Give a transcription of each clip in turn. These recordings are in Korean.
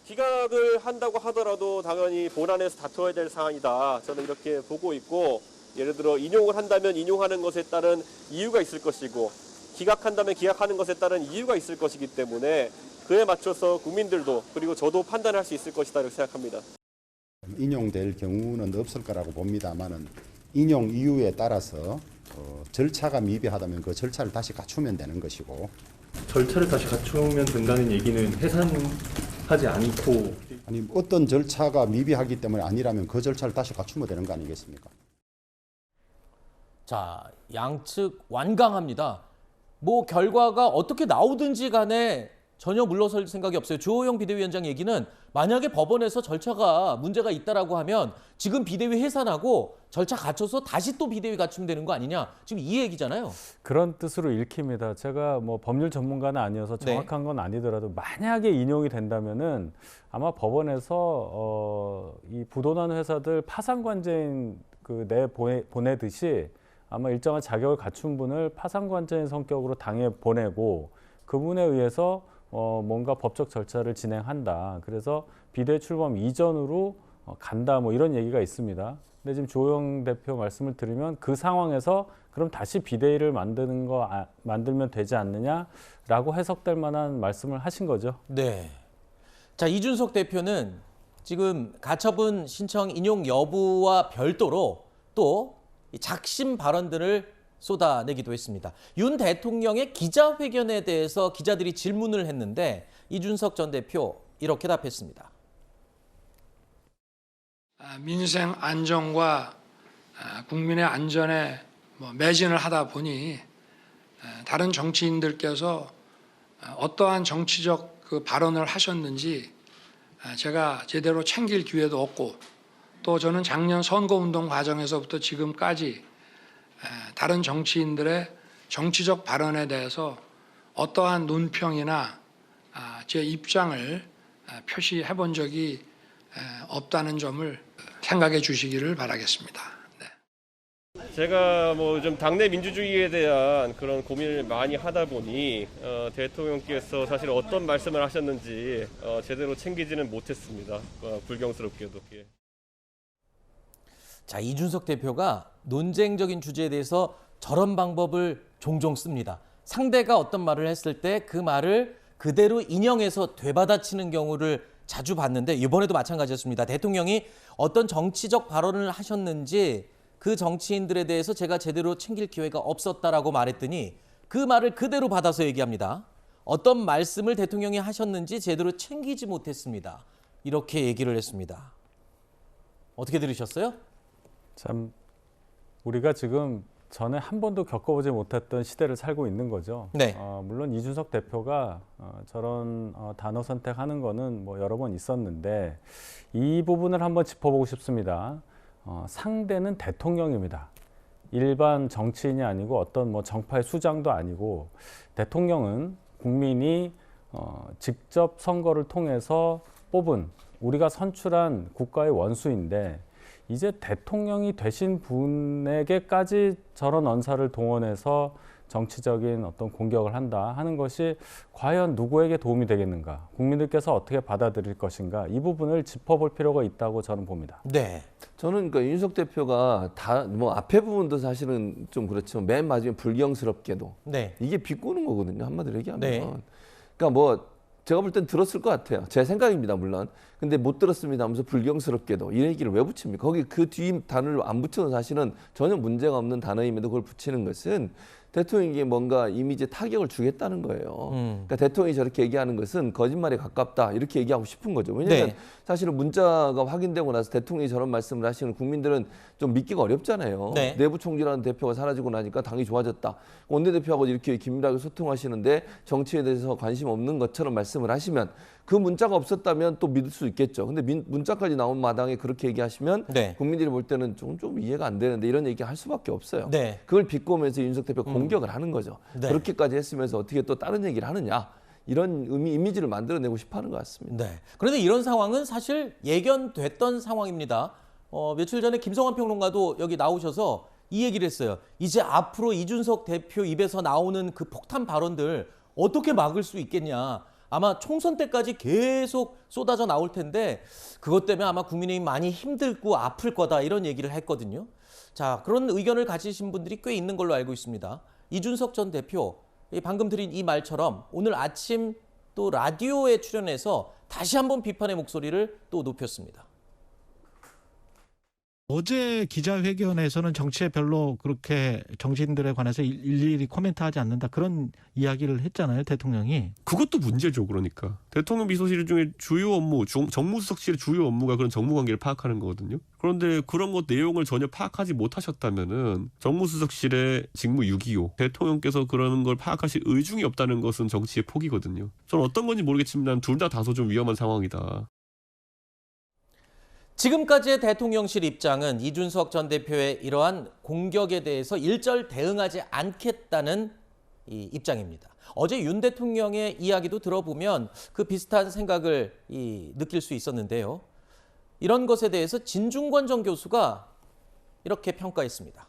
기각을 한다고 하더라도 당연히 본안에서 다투어야 될 사안이다. 저는 이렇게 보고 있고, 예를 들어 인용을 한다면 인용하는 것에 따른 이유가 있을 것이고, 기각한다면 기각하는 것에 따른 이유가 있을 것이기 때문에 그에 맞춰서 국민들도 그리고 저도 판단할 수 있을 것이다 이렇게 생각합니다. 인용될 경우는 없을 거라고 봅니다만은 인용 이유에 따라서 절차가 미비하다면 그 절차를 다시 갖추면 되는 것이고, 절차를 다시 갖추면 된다는 얘기는 해산하지 않고 아니 어떤 절차가 미비하기 때문에 아니라면 그 절차를 다시 갖추면 되는 거 아니겠습니까? 자, 양측 완강합니다. 뭐 결과가 어떻게 나오든지 간에 전혀 물러설 생각이 없어요. 주호영 비대위원장 얘기는 만약에 법원에서 절차가 문제가 있다라고 하면 지금 비대위 해산하고 절차 갖춰서 다시 또 비대위 갖추면 되는 거 아니냐. 지금 이 얘기잖아요. 그런 뜻으로 읽힙니다. 제가 뭐 법률 전문가는 아니어서 정확한 건 아니더라도 만약에 인용이 된다면은 아마 법원에서 이 부도난 회사들 파산관제인 그 내 보내듯이 아마 일정한 자격을 갖춘 분을 파산관제인 성격으로 당에 보내고 그분에 의해서 뭔가 법적 절차를 진행한다. 그래서 비대위 출범 이전으로 간다. 뭐 이런 얘기가 있습니다. 근데 지금 주호영 대표 말씀을 들으면 그 상황에서 그럼 다시 비대위를 만들면 되지 않느냐라고 해석될 만한 말씀을 하신 거죠. 네. 자, 이준석 대표는 지금 가처분 신청 인용 여부와 별도로 또 작심 발언들을 쏟아내기도 했습니다. 윤 대통령의 기자회견에 대해서 기자들이 질문을 했는데 이준석 전 대표 이렇게 답했습니다. 민생 안정과 국민의 안전에 매진을 하다 보니 다른 정치인들께서 어떠한 정치적 그 발언을 하셨는지 제가 제대로 챙길 기회도 없고 또 저는 작년 선거운동 과정에서부터 지금까지 다른 정치인들의 정치적 발언에 대해서 어떠한 논평이나 제 입장을 표시해 본 적이 없다는 점을 생각해 주시기를 바라겠습니다. 네. 제가 뭐 좀 당내 민주주의에 대한 그런 고민을 많이 하다 보니 대통령께서 사실 어떤 말씀을 하셨는지 제대로 챙기지는 못했습니다. 불경스럽게도. 예. 자, 이준석 대표가 논쟁적인 주제에 대해서 저런 방법을 종종 씁니다. 상대가 어떤 말을 했을 때 그 말을 그대로 인용해서 되받아치는 경우를 자주 봤는데 이번에도 마찬가지였습니다. 대통령이 어떤 정치적 발언을 하셨는지 그 정치인들에 대해서 제가 제대로 챙길 기회가 없었다라고 말했더니 그 말을 그대로 받아서 얘기합니다. 어떤 말씀을 대통령이 하셨는지 제대로 챙기지 못했습니다. 이렇게 얘기를 했습니다. 어떻게 들으셨어요? 참 우리가 지금 전에 한 번도 겪어보지 못했던 시대를 살고 있는 거죠. 네. 물론 이준석 대표가 저런 단어 선택하는 거는 뭐 여러 번 있었는데 이 부분을 한번 짚어보고 싶습니다. 상대는 대통령입니다. 일반 정치인이 아니고 어떤 뭐 정파의 수장도 아니고 대통령은 국민이 직접 선거를 통해서 뽑은 우리가 선출한 국가의 원수인데 이제 대통령이 되신 분에게까지 저런 언사를 동원해서 정치적인 어떤 공격을 한다 하는 것이 과연 누구에게 도움이 되겠는가? 국민들께서 어떻게 받아들일 것인가? 이 부분을 짚어볼 필요가 있다고 저는 봅니다. 네. 저는 그러니까 윤석 대표가 다 뭐 앞에 부분도 사실은 좀 그렇지만 맨 마지막에 불경스럽게도 네. 이게 비꼬는 거거든요. 한마디로 얘기하면. 네. 그러니까 뭐 제가 볼 땐 들었을 것 같아요. 제 생각입니다, 물론. 근데 못 들었습니다 하면서 불경스럽게도 이 얘기를 왜 붙입니까? 거기 그 뒤 단어를 안 붙여도 사실은 전혀 문제가 없는 단어임에도 그걸 붙이는 것은 대통령에게 뭔가 이미지에 타격을 주겠다는 거예요. 그러니까 대통령이 저렇게 얘기하는 것은 거짓말에 가깝다 이렇게 얘기하고 싶은 거죠. 왜냐하면 네. 사실은 문자가 확인되고 나서 대통령이 저런 말씀을 하시는 국민들은 좀 믿기가 어렵잖아요. 네. 내부 총질하는 대표가 사라지고 나니까 당이 좋아졌다. 원내대표하고 이렇게 긴밀하게 소통하시는데 정치에 대해서 관심 없는 것처럼 말씀을 하시면 그 문자가 없었다면 또 믿을 수 있겠죠. 근데 문자까지 나온 마당에 그렇게 얘기하시면 네. 국민들이 볼 때는 좀 이해가 안 되는데 이런 얘기 할 수밖에 없어요. 네. 그걸 비꼬면서 윤석 대표가 공격을 하는 거죠. 네. 그렇게까지 했으면서 어떻게 또 다른 얘기를 하느냐. 이런 이미지를 만들어내고 싶어하는 것 같습니다. 네. 그런데 이런 상황은 사실 예견됐던 상황입니다. 며칠 전에 김성환 평론가도 여기 나오셔서 이 얘기를 했어요. 이제 앞으로 이준석 대표 입에서 나오는 그 폭탄 발언들 어떻게 막을 수 있겠냐. 아마 총선 때까지 계속 쏟아져 나올 텐데 그것 때문에 아마 국민의힘 많이 힘들고 아플 거다 이런 얘기를 했거든요. 자, 그런 의견을 가지신 분들이 꽤 있는 걸로 알고 있습니다. 이준석 전 대표, 방금 드린 이 말처럼 오늘 아침 또 라디오에 출연해서 다시 한번 비판의 목소리를 또 높였습니다. 어제 기자회견에서는 정치에 별로 그렇게 정치인들에 관해서 일일이 코멘트하지 않는다 그런 이야기를 했잖아요, 대통령이. 그것도 문제죠. 그러니까 대통령 비서실 중에 주요 업무, 정무수석실의 주요 업무가 그런 정무관계를 파악하는 거거든요. 그런데 그런 것 내용을 전혀 파악하지 못하셨다면은 정무수석실의 직무 유기요, 대통령께서 그러는 걸 파악하실 의중이 없다는 것은 정치의 폭이거든요. 저는 어떤 건지 모르겠지만 둘 다 다소 좀 위험한 상황이다. 지금까지의 대통령실 입장은 이준석 전 대표의 이러한 공격에 대해서 일절 대응하지 않겠다는 입장입니다. 어제 윤 대통령의 이야기도 들어보면 그 비슷한 생각을 느낄 수 있었는데요. 이런 것에 대해서 진중권 전 교수가 이렇게 평가했습니다.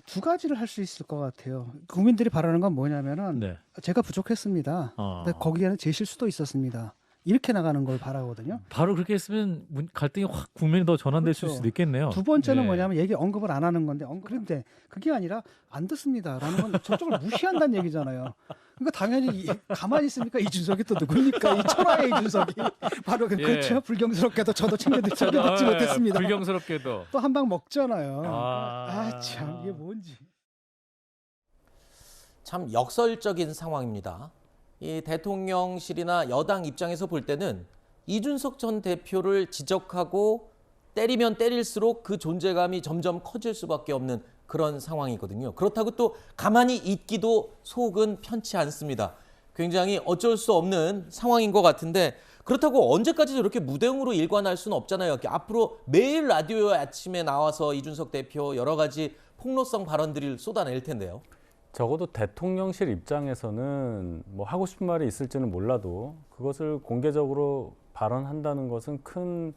두 가지를 할 수 있을 것 같아요. 국민들이 바라는 건 뭐냐면은 네. 제가 부족했습니다. 근데 거기에는 제 실수도 있었습니다. 이렇게 나가는 걸 바라거든요. 바로 그렇게 했으면 갈등이 확 국민이 더 전환될 그렇죠. 수도 있겠네요. 두 번째는 네. 뭐냐면 얘기 언급을 안 하는 건데 그런데 그게 아니라 안 듣습니다라는 건 저쪽을 무시한다는 얘기잖아요. 그러니까 당연히 가만히 있습니까? 이준석이 또 누구입니까? 이 천하의 이준석이 바로 예. 그렇죠. 불경스럽게도 저도 챙겨듣지 못했습니다. 불경스럽게도. 또 한 방 먹잖아요. 참 이게 뭔지. 참 역설적인 상황입니다. 이 대통령실이나 여당 입장에서 볼 때는 이준석 전 대표를 지적하고 때리면 때릴수록 그 존재감이 점점 커질 수밖에 없는 그런 상황이거든요. 그렇다고 또 가만히 있기도 속은 편치 않습니다. 굉장히 어쩔 수 없는 상황인 것 같은데 그렇다고 언제까지 저렇게 무대응으로 일관할 수는 없잖아요. 앞으로 매일 라디오에 아침에 나와서 이준석 대표 여러 가지 폭로성 발언들을 쏟아낼 텐데요. 적어도 대통령실 입장에서는 뭐 하고 싶은 말이 있을지는 몰라도 그것을 공개적으로 발언한다는 것은 큰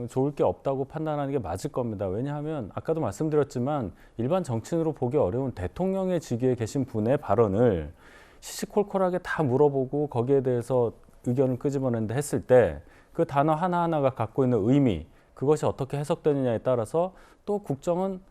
좋을 게 없다고 판단하는 게 맞을 겁니다. 왜냐하면 아까도 말씀드렸지만 일반 정치인으로 보기 어려운 대통령의 직위에 계신 분의 발언을 시시콜콜하게 다 물어보고 거기에 대해서 의견을 끄집어낸다 했을 때 그 단어 하나하나가 갖고 있는 의미, 그것이 어떻게 해석되느냐에 따라서 또 국정은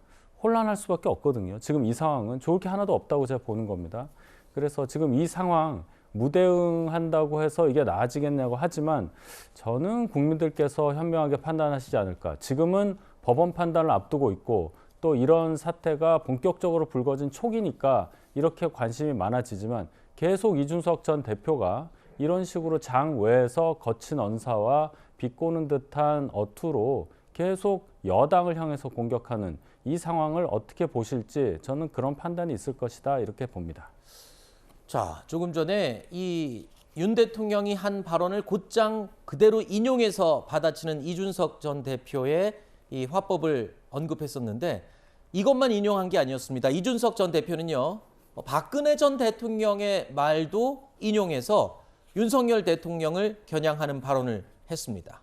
혼란할 수밖에 없거든요. 지금 이 상황은 좋을 게 하나도 없다고 제가 보는 겁니다. 그래서 지금 이 상황 무대응한다고 해서 이게 나아지겠냐고 하지만 저는 국민들께서 현명하게 판단하시지 않을까. 지금은 법원 판단을 앞두고 있고 또 이런 사태가 본격적으로 불거진 초기니까 이렇게 관심이 많아지지만 계속 이준석 전 대표가 이런 식으로 장 외에서 거친 언사와 비꼬는 듯한 어투로 계속 여당을 향해서 공격하는 이 상황을 어떻게 보실지 저는 그런 판단이 있을 것이다 이렇게 봅니다. 자, 조금 전에 이 윤 대통령이 한 발언을 곧장 그대로 인용해서 받아치는 이준석 전 대표의 이 화법을 언급했었는데 이것만 인용한 게 아니었습니다. 이준석 전 대표는요, 박근혜 전 대통령의 말도 인용해서 윤석열 대통령을 겨냥하는 발언을 했습니다.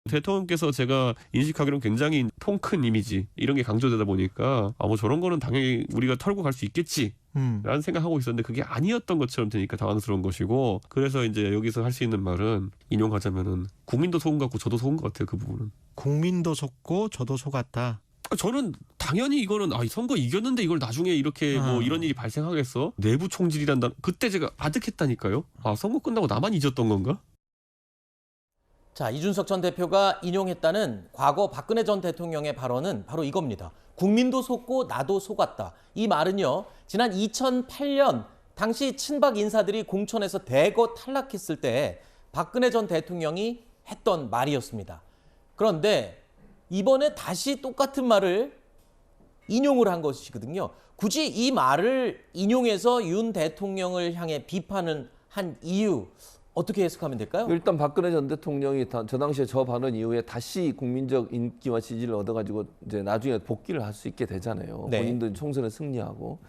대통령께서 제가 인식하기로는 굉장히 통 큰 이미지 이런 게 강조되다 보니까 뭐 저런 거는 당연히 우리가 털고 갈 수 있겠지 라는 생각하고 있었는데 그게 아니었던 것처럼 되니까 당황스러운 것이고, 그래서 이제 여기서 할 수 있는 말은 인용하자면은 국민도 속은 것 같고 저도 속은 것 같아요. 그 부분은 국민도 속고 저도 속았다. 저는 당연히 이거는 선거 이겼는데 이걸 나중에 이렇게 뭐 이런 일이 발생하겠어? 내부 총질이란다. 그때 제가 아득했다니까요. 선거 끝나고 나만 잊었던 건가? 자, 이준석 전 대표가 인용했다는 과거 박근혜 전 대통령의 발언은 바로 이겁니다. 국민도 속고 나도 속았다. 이 말은요, 지난 2008년 당시 친박 인사들이 공천에서 대거 탈락했을 때 박근혜 전 대통령이 했던 말이었습니다. 그런데 이번에 다시 똑같은 말을 인용을 한 것이거든요. 굳이 이 말을 인용해서 윤 대통령을 향해 비판을 한 이유 어떻게 해석하면 될까요? 일단 박근혜 전 대통령이 저 당시에 저 발언 이후에 다시 국민적 인기와 지지를 얻어가지고 이제 나중에 복귀를 할 수 있게 되잖아요. 네. 본인도 총선에 승리하고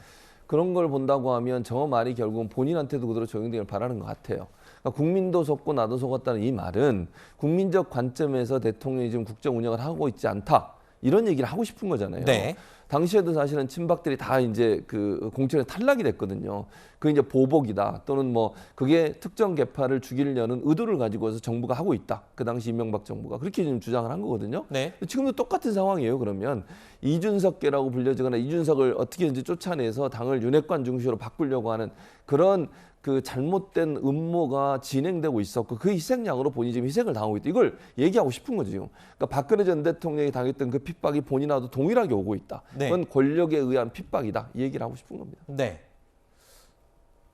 그런 걸 본다고 하면 저 말이 결국은 본인한테도 그대로 적용되길 바라는 것 같아요. 그러니까 국민도 속고 나도 속았다는 이 말은 국민적 관점에서 대통령이 지금 국정 운영을 하고 있지 않다. 이런 얘기를 하고 싶은 거잖아요. 네. 당시에도 사실은 친박들이 다 이제 그 공천에 탈락이 됐거든요. 그 이제 보복이다 또는 뭐 그게 특정 계파를 죽이려는 의도를 가지고서 정부가 하고 있다. 그 당시 이명박 정부가 그렇게 지금 주장을 한 거거든요. 네. 지금도 똑같은 상황이에요. 그러면 이준석계라고 불려지거나 이준석을 어떻게든지 쫓아내서 당을 윤핵관 중시로 바꾸려고 하는 그런 그 잘못된 음모가 진행되고 있었고 그 희생양으로 본인이 지금 희생을 당하고 있다. 이걸 얘기하고 싶은 거죠. 그러니까 박근혜 전 대통령이 당했던 그 핍박이 본인하고도 동일하게 오고 있다. 네. 그건 권력에 의한 핍박이다. 이 얘기를 하고 싶은 겁니다. 네.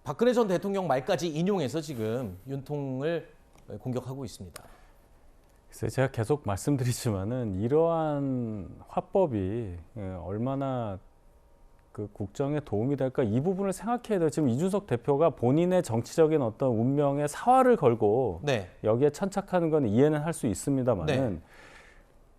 박근혜 전 대통령 말까지 인용해서 지금 윤통을 공격하고 있습니다. 글쎄 제가 계속 말씀드리지만은 이러한 화법이 얼마나 그 국정에 도움이 될까 이 부분을 생각해야 돼요. 지금 이준석 대표가 본인의 정치적인 어떤 운명에 사활을 걸고 네. 여기에 천착하는 건 이해는 할 수 있습니다만은 네.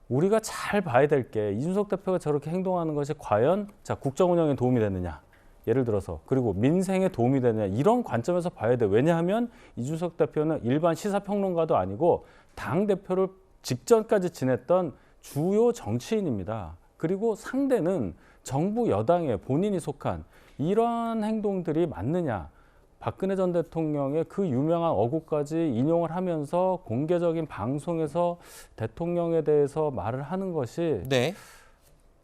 우리가 잘 봐야 될 게 이준석 대표가 저렇게 행동하는 것이 과연 자 국정 운영에 도움이 되느냐. 예를 들어서 그리고 민생에 도움이 되느냐 이런 관점에서 봐야 돼요. 왜냐하면 이준석 대표는 일반 시사평론가도 아니고 당대표를 직전까지 지냈던 주요 정치인입니다. 그리고 상대는 정부 여당에 본인이 속한 이러한 행동들이 맞느냐. 박근혜 전 대통령의 그 유명한 어구까지 인용을 하면서 공개적인 방송에서 대통령에 대해서 말을 하는 것이 네.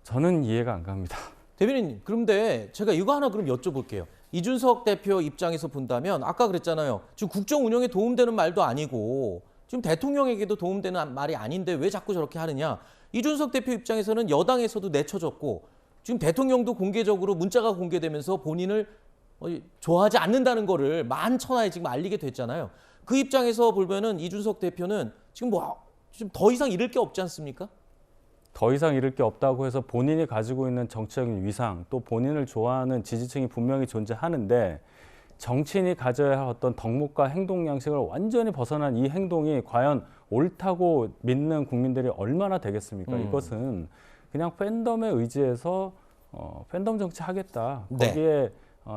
저는 이해가 안 갑니다. 대변인, 그런데 제가 이거 하나 그럼 여쭤볼게요. 이준석 대표 입장에서 본다면 아까 그랬잖아요. 지금 국정 운영에 도움되는 말도 아니고 지금 대통령에게도 도움되는 말이 아닌데 왜 자꾸 저렇게 하느냐. 이준석 대표 입장에서는 여당에서도 내쳐졌고 지금 대통령도 공개적으로 문자가 공개되면서 본인을 좋아하지 않는다는 거를 만천하에 지금 알리게 됐잖아요. 그 입장에서 보면은 이준석 대표는 지금 좀 더 이상 잃을 게 없지 않습니까? 더 이상 잃을 게 없다고 해서 본인이 가지고 있는 정치적인 위상 또 본인을 좋아하는 지지층이 분명히 존재하는데 정치인이 가져야 할 어떤 덕목과 행동 양식을 완전히 벗어난 이 행동이 과연 옳다고 믿는 국민들이 얼마나 되겠습니까? 이것은 그냥 팬덤에 의지해서 팬덤 정치 하겠다. 네. 거기에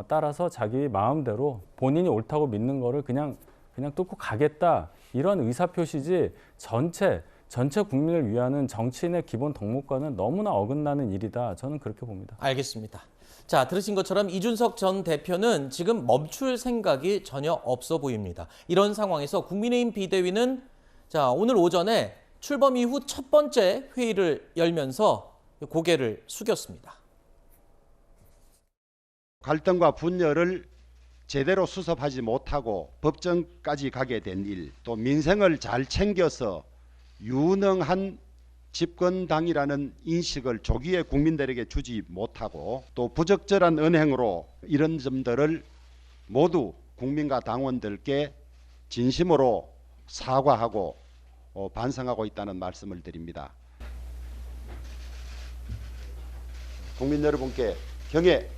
따라서 자기 마음대로 본인이 옳다고 믿는 거를 그냥 뚫고 가겠다. 이런 의사표시지 전체 국민을 위하는 정치인의 기본 덕목과는 너무나 어긋나는 일이다. 저는 그렇게 봅니다. 알겠습니다. 자, 들으신 것처럼 이준석 전 대표는 지금 멈출 생각이 전혀 없어 보입니다. 이런 상황에서 국민의힘 비대위는 자, 오늘 오전에 출범 이후 첫 번째 회의를 열면서 고개를 숙였습니다. 갈등과 분열을 제대로 수습하지 못하고 법정까지 가게 된 일, 또 민생을 잘 챙겨서 유능한 집권당이라는 인식을 조기에 국민들에게 주지 못하고 또 부적절한 언행으로 이런 점들을 모두 국민과 당원들께 진심으로 사과하고 반성하고 있다는 말씀을 드립니다. 국민 여러분께 경애